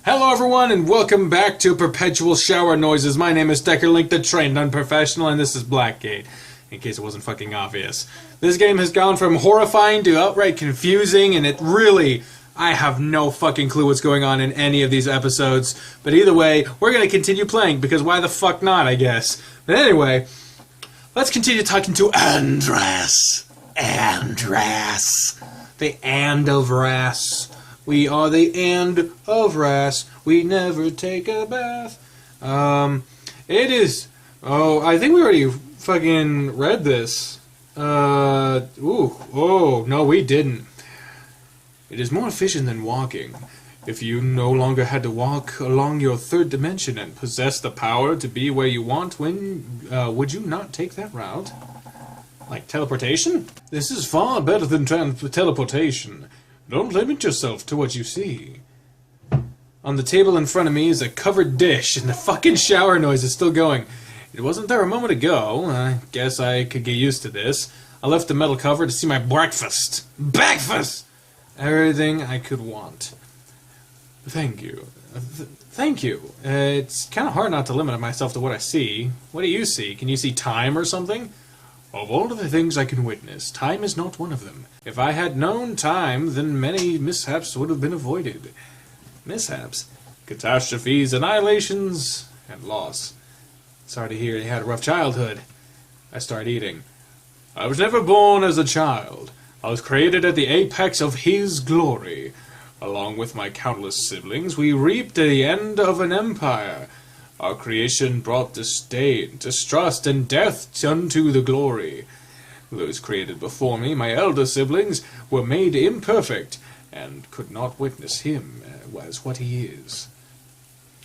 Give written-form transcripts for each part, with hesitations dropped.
Hello everyone and welcome back to Perpetual Shower Noises. My name is Deckerlink the Trained Unprofessional and this is Blackgate, in case it wasn't fucking obvious. This game has gone from horrifying to outright confusing, and it really, I have no fucking clue what's going on in any of these episodes. But either way, we're gonna continue playing, because why the fuck not, I guess. But anyway, let's continue talking to Andras. The And of Ras. We are the And of Ras. We never take a bath. It is... Oh, I think we already fucking read this. No, we didn't. It is more efficient than walking. If you no longer had to walk along your third dimension and possess the power to be where you want, would you not take that route? Like teleportation? This is far better than teleportation. Don't limit yourself to what you see. On the table in front of me is a covered dish, and the fucking shower noise is still going. It wasn't there a moment ago. I guess I could get used to this. I left the metal cover to see my breakfast. Breakfast! Everything I could want. Thank you. Thank you. It's kind of hard not to limit myself to what I see. What do you see? Can you see time or something? Of all of the things I can witness, time is not one of them. If I had known time, then many mishaps would have been avoided. Mishaps? Catastrophes, annihilations, and loss. Sorry to hear you had a rough childhood. I start eating. I was never born as a child. I was created at the apex of His glory. Along with my countless siblings, we reaped the end of an empire. Our creation brought disdain, distrust, and death unto the glory. Those created before me, my elder siblings, were made imperfect, and could not witness him as what he is.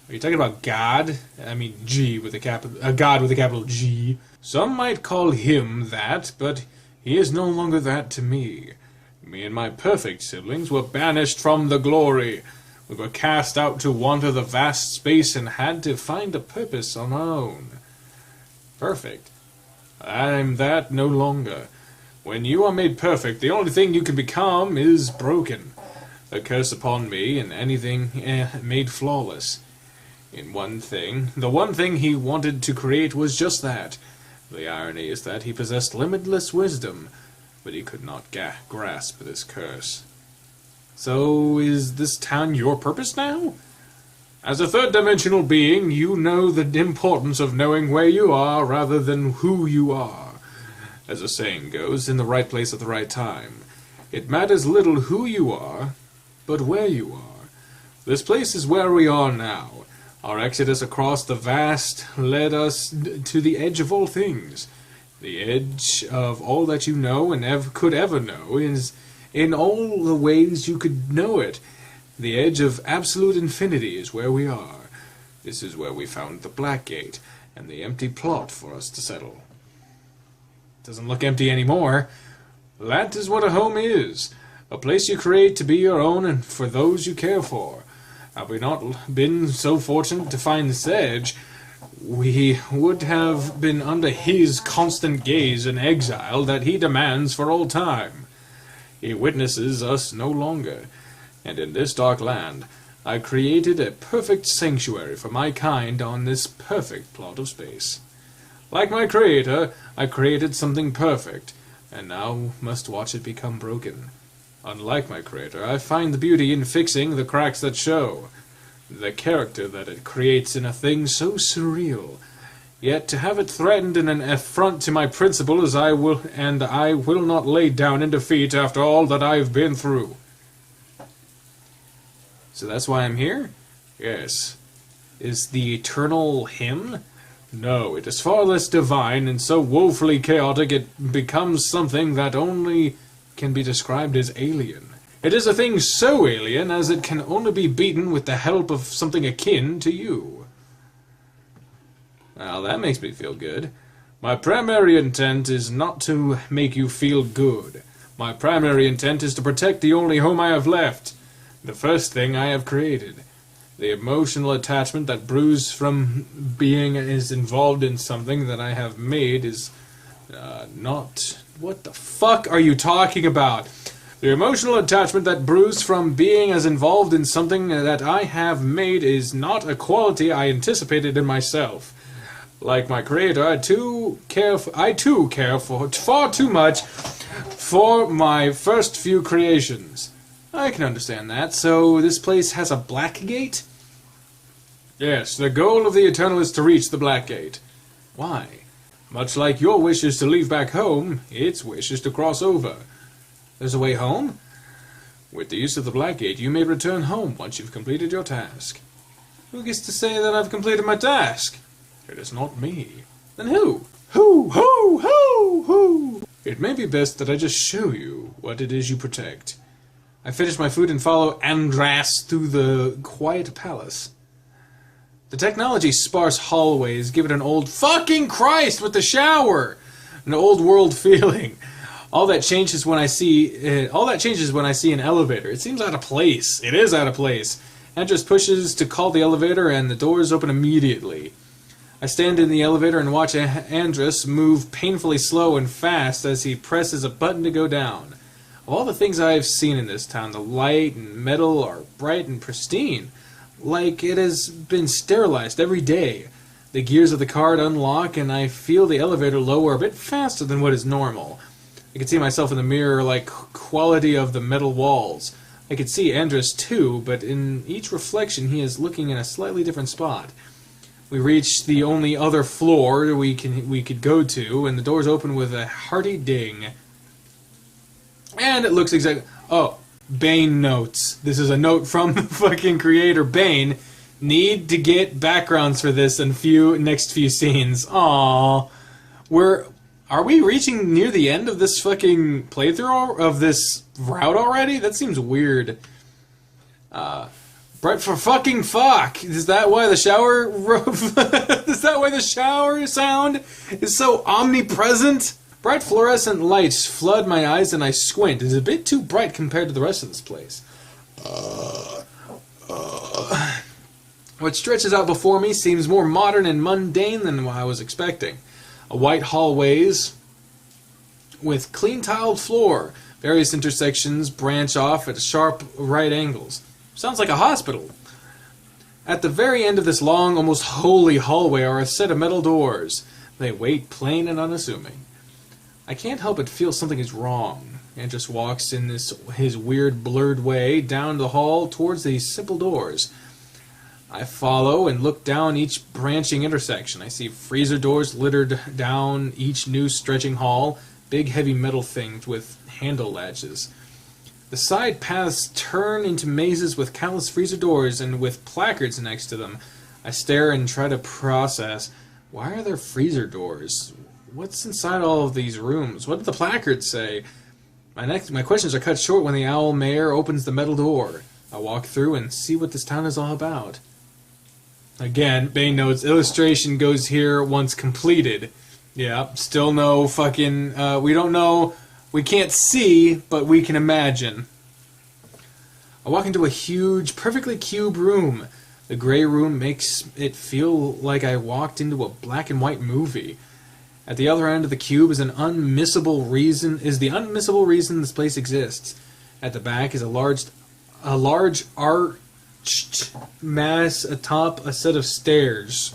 Are you talking about God? I mean, God with a capital G. Some might call him that, but he is no longer that to me. Me and my perfect siblings were banished from the glory. We were cast out to wander the vast space and had to find a purpose on our own. Perfect. I'm that no longer. When you are made perfect, the only thing you can become is broken. A curse upon me and anything made flawless. The one thing he wanted to create was just that. The irony is that he possessed limitless wisdom, but he could not grasp this curse. So, is this town your purpose now? As a third-dimensional being, you know the importance of knowing where you are rather than who you are. As the saying goes, in the right place at the right time. It matters little who you are, but where you are. This place is where we are now. Our exodus across the vast led us to the edge of all things. The edge of all that you know and could ever know is... in all the ways you could know it. The edge of absolute infinity is where we are. This is where we found the Blackgate, and the empty plot for us to settle. Doesn't look empty anymore. That is what a home is. A place you create to be your own and for those you care for. Had we not been so fortunate to find this edge, we would have been under his constant gaze and exile that he demands for all time. He witnesses us no longer, and in this dark land, I created a perfect sanctuary for my kind on this perfect plot of space. Like my creator, I created something perfect, and now must watch it become broken. Unlike my creator, I find the beauty in fixing the cracks that show, the character that it creates in a thing so surreal. Yet to have it threatened in an affront to my principle as I will not lay down in defeat after all that I've been through. So that's why I'm here? Yes. Is the eternal him? No, it is far less divine and so woefully chaotic it becomes something that only can be described as alien. It is a thing so alien as it can only be beaten with the help of something akin to you. Well, that makes me feel good. My primary intent is not to make you feel good. My primary intent is to protect the only home I have left. The first thing I have created. The emotional attachment that brews from being is involved in something that I have made is not... What the fuck are you talking about? The emotional attachment that brews from being as involved in something that I have made is not a quality I anticipated in myself. Like my creator, I too care for far too much for my first few creations. I can understand that. So this place has a Blackgate? Yes, the goal of the Eternal is to reach the Blackgate. Why? Much like your wish is to leave back home, its wish is to cross over. There's a way home? With the use of the Blackgate, you may return home once you've completed your task. Who gets to say that I've completed my task? It is not me. Then who? Who? It may be best that I just show you what it is you protect. I finish my food and follow Andras through the quiet palace. The technology's sparse hallways give it an old fucking Christ with the shower! An old world feeling. All that changes when I see an elevator. It seems out of place. It is out of place. Andras pushes to call the elevator and the doors open immediately. I stand in the elevator and watch Andras move painfully slow and fast as he presses a button to go down. Of all the things I have seen in this town, the light and metal are bright and pristine, like it has been sterilized every day. The gears of the card unlock and I feel the elevator lower a bit faster than what is normal. I can see myself in the mirror like quality of the metal walls. I could see Andras too, but in each reflection he is looking in a slightly different spot. We reach the only other floor we could go to, and the doors open with a hearty ding. And it looks exactly... Oh, Bane notes. This is a note from the fucking creator, Bane. Need to get backgrounds for this in next few scenes. Aww. Are we reaching near the end of this fucking playthrough of this route already? That seems weird. Brett, for fucking fuck! Is that why the shower... Is that why the shower sound is so omnipresent? Bright fluorescent lights flood my eyes and I squint. It's a bit too bright compared to the rest of this place. What stretches out before me seems more modern and mundane than what I was expecting. A white hallways with clean tiled floor. Various intersections branch off at sharp right angles. Sounds like a hospital. At the very end of this long, almost holy hallway are a set of metal doors. They wait plain and unassuming. I can't help but feel something is wrong. And just walks in his weird blurred way down the hall towards these simple doors. I follow and look down each branching intersection. I see freezer doors littered down each new stretching hall, big heavy metal things with handle latches. The side paths turn into mazes with countless freezer doors and with placards next to them. I stare and try to process. Why are there freezer doors? What's inside all of these rooms? What did the placards say? My questions are cut short when the owl mayor opens the metal door. I walk through and see what this town is all about. Again, Bane notes, illustration goes here once completed. Yeah, still no fucking, we don't know, we can't see, but we can imagine. I walk into a huge, perfectly cube room. The gray room makes it feel like I walked into a black and white movie. At the other end of the cube is the unmissable reason this place exists. At the back is a large arched mass atop a set of stairs.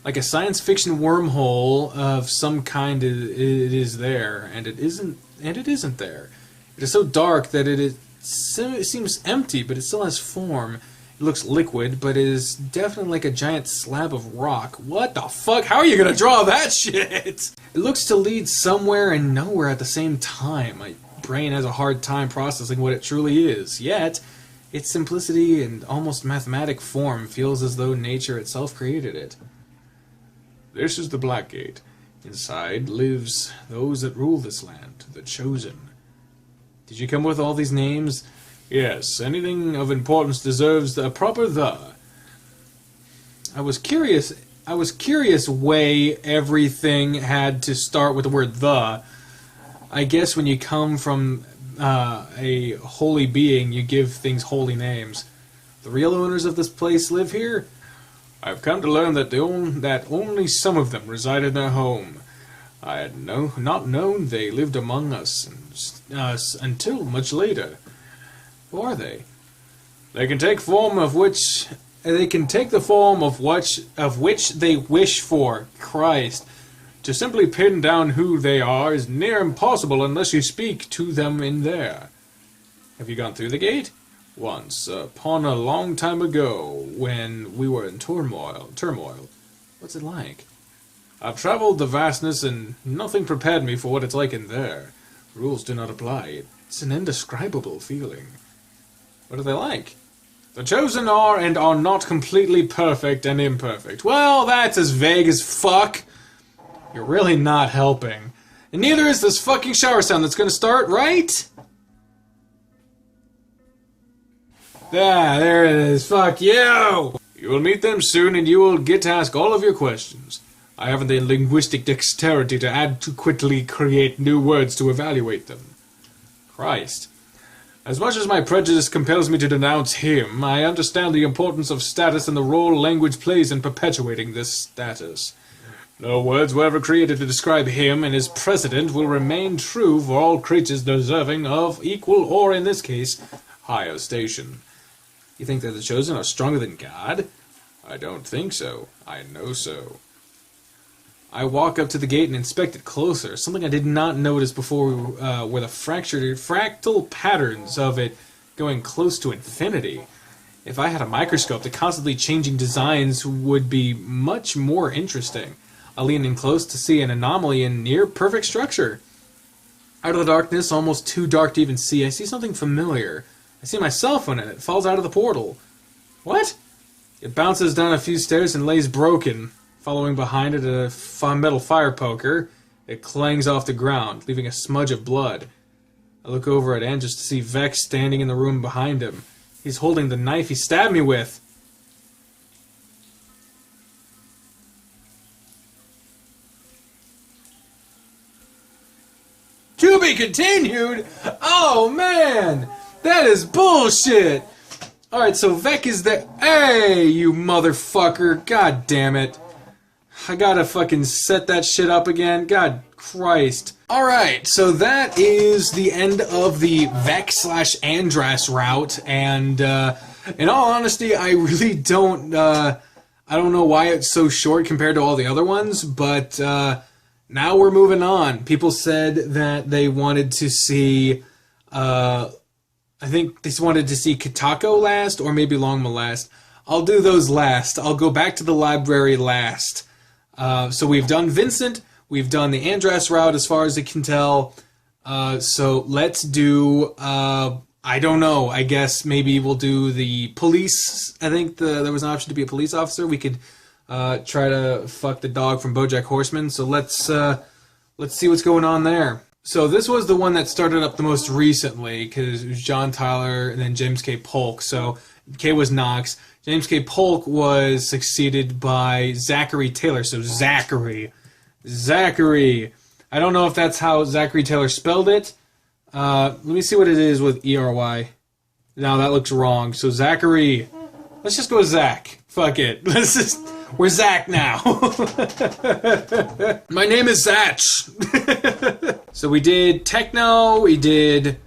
Like a science fiction wormhole of some kind, it is there, and it isn't there. It is so dark that it seems empty, but it still has form. It looks liquid, but it is definitely like a giant slab of rock. What the fuck? How are you gonna draw that shit? It looks to lead somewhere and nowhere at the same time. My brain has a hard time processing what it truly is. Yet, its simplicity and almost mathematic form feels as though nature itself created it. This is the Blackgate. Inside lives those that rule this land, the Chosen. Did you come with all these names? Yes, anything of importance deserves a proper the. I was curious way everything had to start with the word the. I guess when you come from a holy being, you give things holy names. The real owners of this place live here? I've come to learn that only some of them reside in their home. I had not known they lived among us until much later. Who are they? They can take the form of which they wish for. Christ. To simply pin down who they are is near impossible unless you speak to them in there. Have you gone through the gate? Once, upon a long time ago, when we were in turmoil. What's it like? I've traveled the vastness, and nothing prepared me for what it's like in there. Rules do not apply. It's an indescribable feeling. What are they like? The chosen are and are not completely perfect and imperfect. Well, that's as vague as fuck. You're really not helping. And neither is this fucking shower sound that's gonna start, right? Yeah, there it is. Fuck you! You will meet them soon and you will get to ask all of your questions. I haven't the linguistic dexterity to adequately create new words to evaluate them. Christ. As much as my prejudice compels me to denounce him, I understand the importance of status and the role language plays in perpetuating this status. No words were ever created to describe him, and his precedent will remain true for all creatures deserving of equal, or in this case, higher station. You think that the chosen are stronger than God? I don't think so. I know so. I walk up to the gate and inspect it closer. Something I did not notice before were the fractal patterns of it going close to infinity. If I had a microscope, the constantly changing designs would be much more interesting. I lean in close to see an anomaly in near-perfect structure. Out of the darkness, almost too dark to even see, I see something familiar. I see my cell phone and it falls out of the portal. What? It bounces down a few stairs and lays broken. Following behind it a metal fire poker, it clangs off the ground, leaving a smudge of blood. I look over at Andrews to see Vex standing in the room behind him. He's holding the knife he stabbed me with. To be continued? Oh man! That is bullshit! Alright, so Vex is there. Hey, you motherfucker! God damn it. I gotta fucking set that shit up again. God Christ. Alright, so that is the end of the Vex/Andras route, and in all honesty, I really don't, I don't know why it's so short compared to all the other ones, but now we're moving on. People said that they wanted to see, I think they wanted to see Kitako last, or maybe Longma last. I'll do those last. I'll go back to the library last. So we've done Vincent, we've done the Andras route as far as I can tell, so let's do, I don't know, I guess maybe we'll do the police. I think there was an option to be a police officer. We could try to fuck the dog from BoJack Horseman, so let's see what's going on there. So this was the one that started up the most recently, because it was John Tyler and then James K. Polk, so K was Knox. James K. Polk was succeeded by Zachary Taylor. So Zachary. I don't know if that's how Zachary Taylor spelled it. Let me see what it is with E-R-Y. No, that looks wrong. So Zachary. Let's just go with Zach. Fuck it. We're Zach now. My name is Zach. So we did techno. We did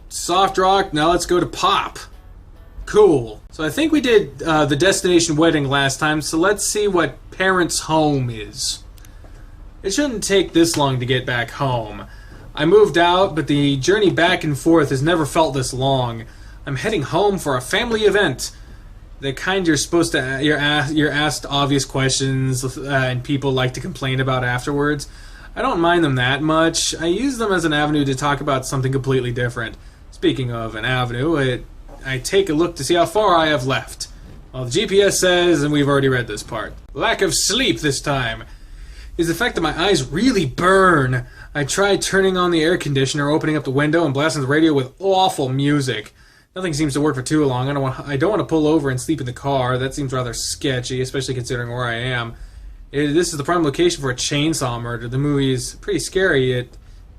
soft rock. Now let's go to pop. Cool. So I think we did the Destination Wedding last time, so let's see what Parents' Home is. It shouldn't take this long to get back home. I moved out, but the journey back and forth has never felt this long. I'm heading home for a family event. The kind you're supposed to, you're asked obvious questions and people like to complain about afterwards. I don't mind them that much. I use them as an avenue to talk about something completely different. Speaking of an avenue, I take a look to see how far I have left. Well, the GPS says, and we've already read this part, lack of sleep this time. Is the fact that my eyes really burn. I tried turning on the air conditioner, opening up the window, and blasting the radio with awful music. Nothing seems to work for too long. I don't want to pull over and sleep in the car. That seems rather sketchy, especially considering where I am. This is the prime location for a chainsaw murder. The movie is pretty scary.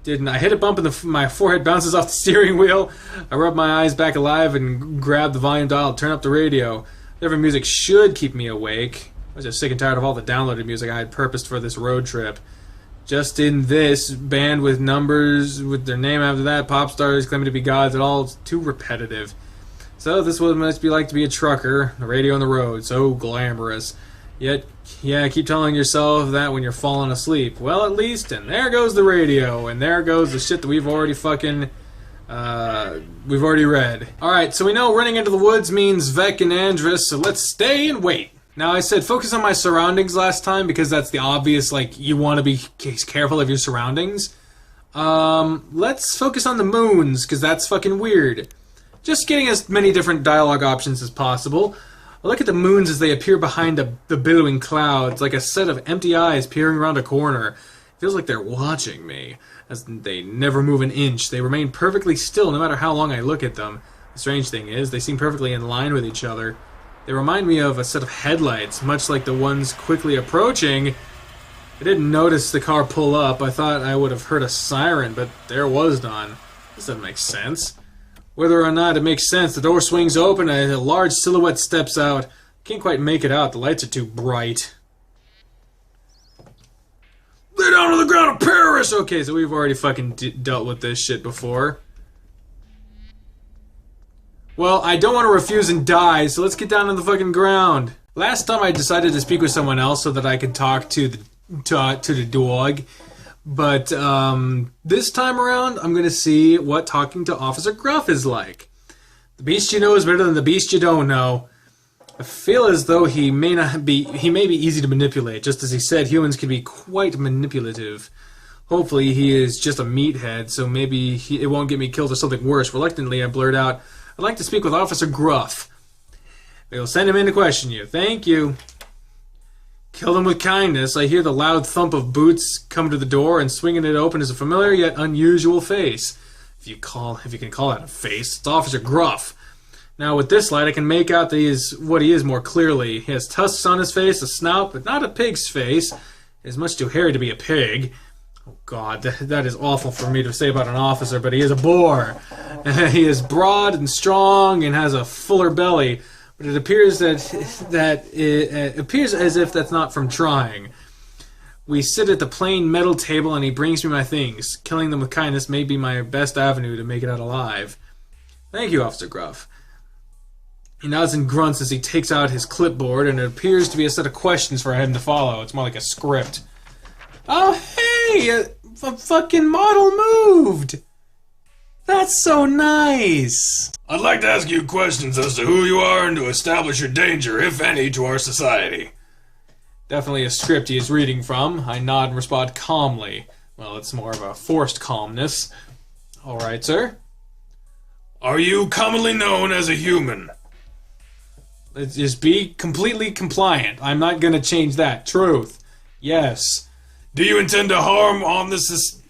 I hit a bump and my forehead bounces off the steering wheel. I rub my eyes back alive and grab the volume dial, turn up the radio. Whatever music should keep me awake. I was just sick and tired of all the downloaded music I had purposed for this road trip. Just in this, band with numbers, with their name after that, pop stars claiming to be gods, it all is too repetitive. So this is what it must be like to be a trucker, the radio on the road, so glamorous. Yet, yeah, keep telling yourself that when you're falling asleep. Well, at least, and there goes the radio, and there goes the shit that we've already read. Alright, so we know running into the woods means Vec and Andrus, so let's stay and wait. Now, I said focus on my surroundings last time because that's the obvious, like, you want to be careful of your surroundings. Let's focus on the moons, because that's fucking weird. Just getting as many different dialogue options as possible. I look at the moons as they appear behind the billowing clouds, like a set of empty eyes peering around a corner. It feels like they're watching me, as they never move an inch. They remain perfectly still no matter how long I look at them. The strange thing is, they seem perfectly in line with each other. They remind me of a set of headlights, much like the ones quickly approaching. I didn't notice the car pull up. I thought I would have heard a siren, but there was none. This doesn't make sense. Whether or not it makes sense, the door swings open and a large silhouette steps out. Can't quite make it out. The lights are too bright. Lay down on the ground, Paris! Okay, so we've already fucking dealt with this shit before. Well, I don't want to refuse and die, so let's get down on the fucking ground. Last time I decided to speak with someone else so that I could talk to the dog. But this time around, I'm going to see what talking to Officer Gruff is like. The beast you know is better than the beast you don't know. I feel as though he may be easy to manipulate. Just as he said, humans can be quite manipulative. Hopefully he is just a meathead, so maybe it won't get me killed or something worse. Reluctantly, I blurt out, I'd like to speak with Officer Gruff. They'll send him in to question you. Thank you. Kill them with kindness. I hear the loud thump of boots come to the door, and swinging it open is a familiar yet unusual face. If you can call that a face, it's Officer Gruff. Now, with this light, I can make out that what he is more clearly. He has tusks on his face, a snout, but not a pig's face. He is much too hairy to be a pig. Oh God, that is awful for me to say about an officer, but he is a boar. He is broad and strong and has a fuller belly, but it appears it appears as if that's not from trying. We sit at the plain metal table and he brings me my things. Killing them with kindness may be my best avenue to make it out alive. Thank you, Officer Gruff. He nods and grunts as he takes out his clipboard, and it appears to be a set of questions for him to follow. It's more like a script. Oh, hey! A fucking model moved! That's so nice! I'd like to ask you questions as to who you are and to establish your danger, if any, to our society. Definitely a script he is reading from. I nod and respond calmly. Well, it's more of a forced calmness. Alright, sir. Are you commonly known as a human? Just be completely compliant. I'm not gonna change that. Truth. Yes. Do you intend to harm on this...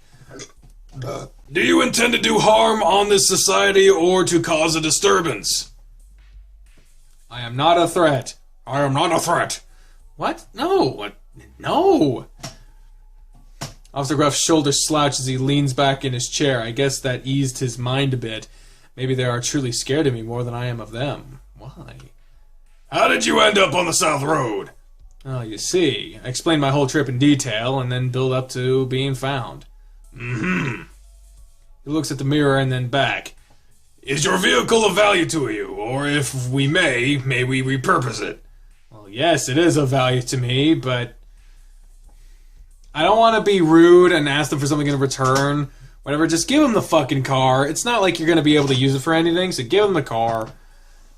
Do you intend to do harm on this society or to cause a disturbance? I am not a threat. I am not a threat. What? No. What? No. Officer Gruff's shoulders slouch as he leans back in his chair. I guess that eased his mind a bit. Maybe they are truly scared of me more than I am of them. Why? How did you end up on the South Road? Oh, you see. I explain my whole trip in detail and then build up to being found. Mm-hmm. He looks at the mirror and then back. Is your vehicle of value to you? Or if we may we repurpose it? Well, yes, it is of value to me, but I don't want to be rude and ask them for something in return. Whatever, just give them the fucking car. It's not like you're going to be able to use it for anything, so give them the car.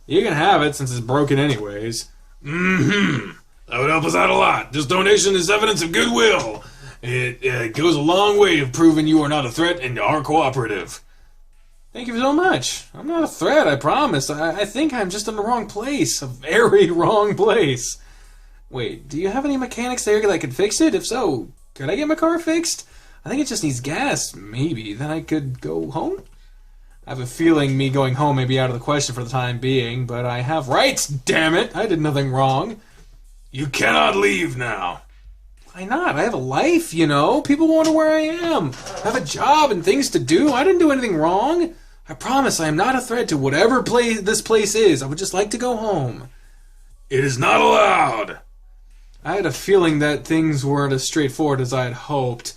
You can have it since it's broken anyways. Mm-hmm. That would help us out a lot. This donation is evidence of goodwill. It goes a long way of proving you are not a threat and are cooperative. Thank you so much. I'm not a threat, I promise. I think I'm just in the wrong place. A very wrong place. Wait, do you have any mechanics there that could fix it? If so, could I get my car fixed? I think it just needs gas, maybe. Then I could go home? I have a feeling me going home may be out of the question for the time being, but I have rights, damn it! I did nothing wrong. You cannot leave now. Why not? I have a life, you know? People wonder where I am. I have a job and things to do. I didn't do anything wrong. I promise I am not a threat to whatever this place is. I would just like to go home. It is not allowed. I had a feeling that things weren't as straightforward as I had hoped.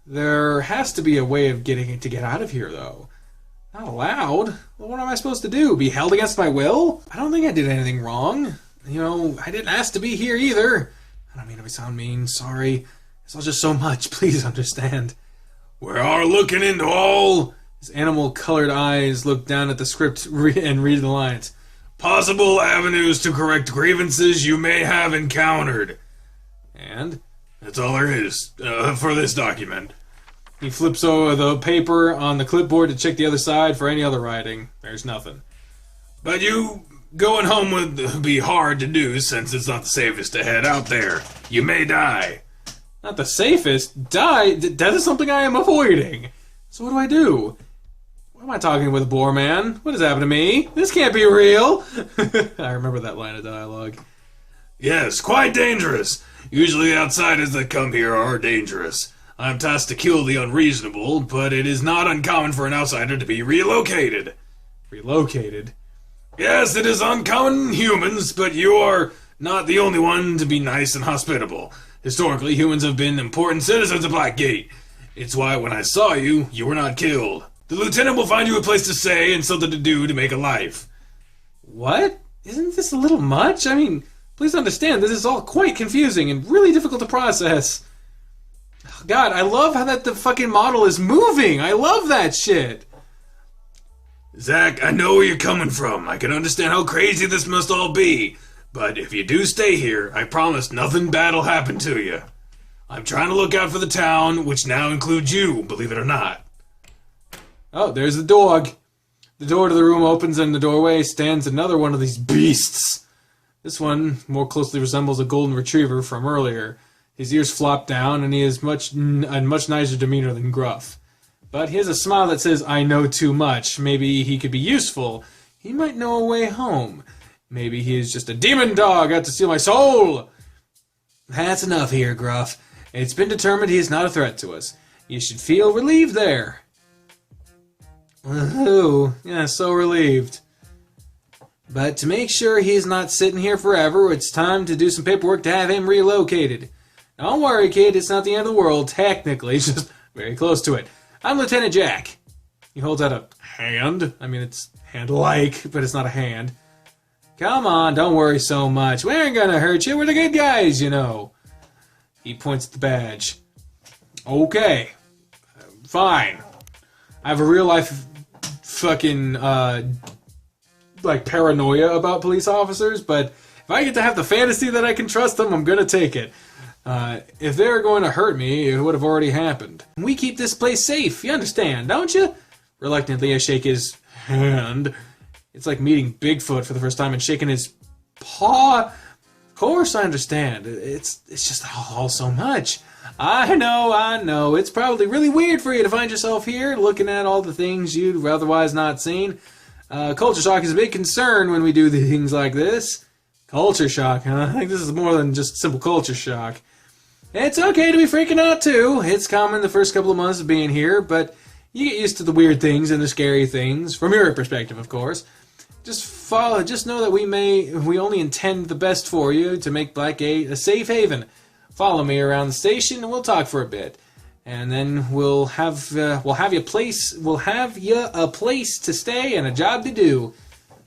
There has to be a way of getting to get out of here, though. Not allowed? Well, what am I supposed to do? Be held against my will? I don't think I did anything wrong. You know, I didn't ask to be here either. I don't mean to sound mean, sorry. It's all just so much, please understand. We are looking into all... His animal-colored eyes look down at the script and read the lines. Possible avenues to correct grievances you may have encountered. And? That's all there is for this document. He flips over the paper on the clipboard to check the other side for any other writing. There's nothing. But you going home would be hard to do since it's not the safest to head out there. You may die. Not the safest? Die? That is something I am avoiding. So what do I do? What am I talking with a boar man? What has happened to me? This can't be real. I remember that line of dialogue. Yes, quite dangerous. Usually the outsiders that come here are dangerous. I'm tasked to kill the unreasonable, but it is not uncommon for an outsider to be relocated. Relocated? Yes, it is uncommon in humans, but you are not the only one to be nice and hospitable. Historically, humans have been important citizens of Blackgate. It's why when I saw you, you were not killed. The lieutenant will find you a place to stay and something to do to make a life. What? Isn't this a little much? I mean, please understand, this is all quite confusing and really difficult to process. God, I love how the fucking model is moving. I love that shit. Zach, I know where you're coming from. I can understand how crazy this must all be. But if you do stay here, I promise nothing bad will happen to you. I'm trying to look out for the town, which now includes you, believe it or not. Oh, there's the dog. The door to the room opens and in the doorway stands another one of these beasts. This one more closely resembles a golden retriever from earlier. His ears flop down and he has a much nicer demeanor than Gruff. But he has a smile that says, I know too much. Maybe he could be useful. He might know a way home. Maybe he is just a demon dog out to steal my soul. That's enough here, Gruff. It's been determined he is not a threat to us. You should feel relieved there. Woohoo. Yeah, so relieved. But to make sure he's not sitting here forever, it's time to do some paperwork to have him relocated. Don't worry, kid, it's not the end of the world, technically. It's just very close to it. I'm Lieutenant Jack. He holds out a hand. I mean, it's hand-like, but it's not a hand. Come on, don't worry so much. We ain't gonna hurt you. We're the good guys, you know. He points at the badge. Okay. Fine. I have a real-life fucking, like, paranoia about police officers, but if I get to have the fantasy that I can trust them, I'm gonna take it. If they were going to hurt me, it would have already happened. We keep this place safe, you understand, don't you? Reluctantly, I shake his hand. It's like meeting Bigfoot for the first time and shaking his paw. Of course I understand. It's just all so much. I know. It's probably really weird for you to find yourself here, looking at all the things you'd otherwise not seen. Culture shock is a big concern when we do things like this. Culture shock, huh? I think this is more than just simple culture shock. It's okay to be freaking out, too. It's common the first couple of months of being here, but you get used to the weird things and the scary things, from your perspective, of course. Just know that we only intend the best for you to make Blackgate a safe haven. Follow me around the station and we'll talk for a bit. And then we'll have you a place to stay and a job to do.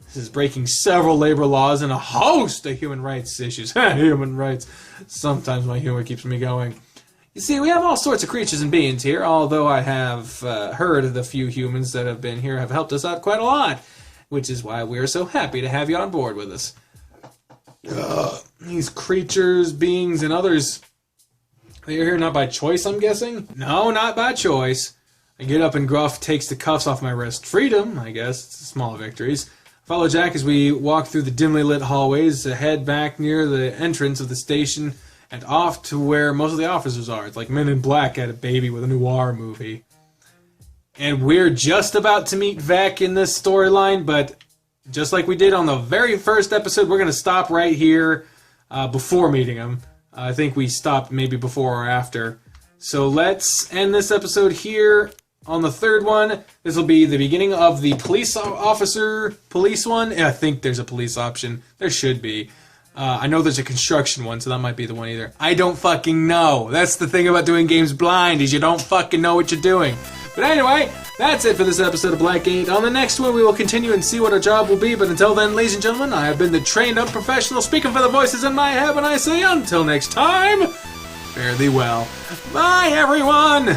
This is breaking several labor laws and a host of human rights issues. Human rights. Sometimes my humor keeps me going. You see, we have all sorts of creatures and beings here, although I have heard the few humans that have been here have helped us out quite a lot, which is why we are so happy to have you on board with us. These creatures, beings, and others, they're here not by choice, I'm guessing? No, not by choice. I get up and Gruff takes the cuffs off my wrist. Freedom, I guess. It's small victories. Follow Jack as we walk through the dimly lit hallways, head back near the entrance of the station, and off to where most of the officers are. It's like Men in Black had a baby with a noir movie. And we're just about to meet Vec in this storyline, but just like we did on the very first episode, we're going to stop right here before meeting him. I think we stopped maybe before or after. So let's end this episode here. On the third one, this will be the beginning of the police one. I think there's a police option. There should be. I know there's a construction one, so that might be the one either. I don't fucking know. That's the thing about doing games blind, is you don't fucking know what you're doing. But anyway, that's it for this episode of Blackgate. On the next one, we will continue and see what our job will be. But until then, ladies and gentlemen, I have been the trained-up professional speaking for the voices in my head, and I say until next time, fare thee well. Bye, everyone!